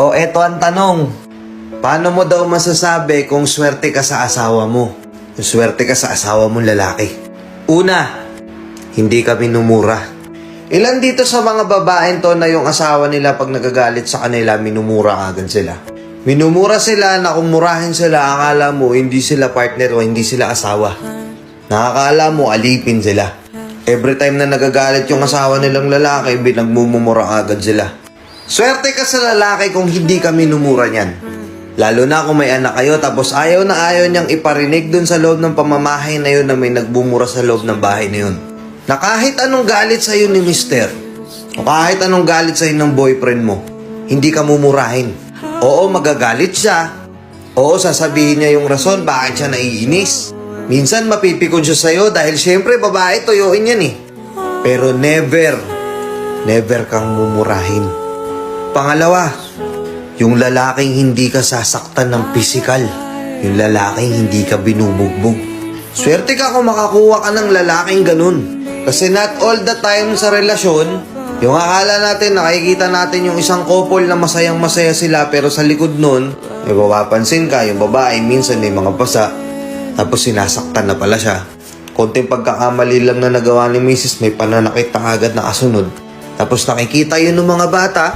O eto ang tanong, paano mo daw masasabi kung swerte ka sa asawa mo? Kung swerte ka sa asawa mong lalaki? Una, hindi ka minumura. Ilan dito sa mga babaeng to na yung asawa nila pag nagagalit sa kanila, minumura agad sila. Minumura sila na kung murahin sila, akala mo hindi sila partner o hindi sila asawa. Nakakala mo alipin sila. Every time na nagagalit yung asawa nilang lalaki, binagmumura agad sila. Swerte ka sa lalaki kung hindi ka minumura niyan. Lalo na kung may anak kayo tapos ayaw na ayaw niyang iparinig dun sa loob ng pamamahay na yun na may nagbumura sa loob ng bahay na yun. Na kahit anong galit sa'yo ni mister, o kahit anong galit sa'yo ng boyfriend mo, hindi ka mumurahin. Oo, magagalit siya. Oo, sasabihin niya yung rason bakit siya naiinis. Minsan mapipikon siya sa'yo dahil syempre babae, toyoin yan eh. Pero never kang mumurahin. Pangalawa, yung lalaking hindi ka sasaktan ng pisikal. Yung lalaking hindi ka binubugbog. Swerte ka kung makakuha ka ng lalaking ganun. Kasi not all the time sa relasyon, yung akala natin, nakikita natin yung isang couple na masayang masaya sila pero sa likod nun, may mapapansin ka, yung babae minsan may mga pasa, tapos sinasaktan na pala siya. Konting pagkakamali lang na nagawa ni Mrs. may pananakit na agad na kasunod. Tapos nakikita yun ng mga bata,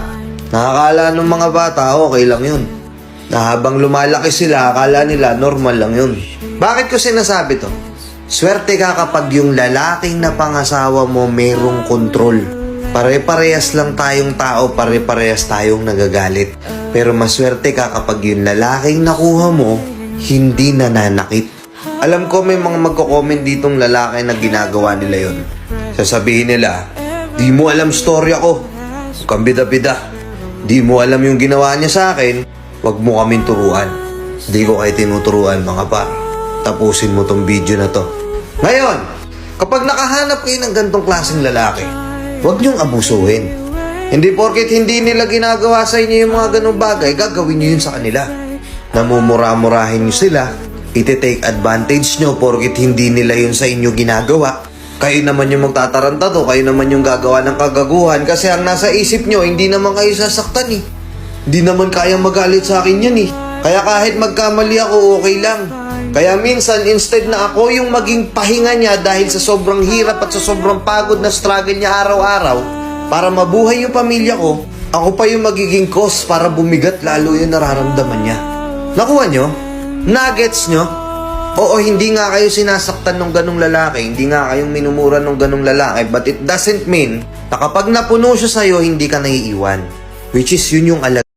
nakakala ng mga bata, okay lang yun. Na habang lumalaki sila, akala nila normal lang yun. Bakit ko sinasabi to? Swerte ka kapag yung lalaking na pangasawa mo merong kontrol. Pare-parehas lang tayong tao, pare-parehas tayong nagagalit. Pero maswerte ka kapag yung lalaking nakuha mo, hindi nananakit. Alam ko may mga magko-comment ditong lalaki na ginagawa nila yon. Sasabihin nila, di mo alam story ako. Kang bida-bida. Di mo alam yung ginawa niya sa akin, wag mo kaming turuan. Di ko kayo tinuturuan mga par. Tapusin mo tong video na to. Ngayon, kapag nakahanap kayo ng gantong klaseng lalaki, huwag niyong abusuhin. Hindi porket hindi nila ginagawa sa inyo yung mga ganong bagay, gagawin niyo yun sa kanila. Namumura-murahin niyo sila, iti-take advantage niyo porket hindi nila yun sa inyo ginagawa. Kayo naman yung magtataranta to, kayo naman yung gagawa ng kagaguhan kasi ang nasa isip niyo, hindi naman kayo sasaktan eh. Hindi naman kaya magalit sa akin yan eh. Kaya kahit magkamali ako, okay lang. Kaya minsan, instead na ako yung maging pahinga niya dahil sa sobrang hirap at sa sobrang pagod na struggle niya araw-araw, para mabuhay yung pamilya ko, ako pa yung magiging cause para bumigat lalo yung nararamdaman niya. Nakuha nyo? Nuggets nyo? Oo, hindi nga kayo sinasaktan ng ganong lalaki, hindi nga kayong minumura ng ganong lalaki, but it doesn't mean na kapag napuno siya sa'yo, hindi ka naiiwan. Which is yun yung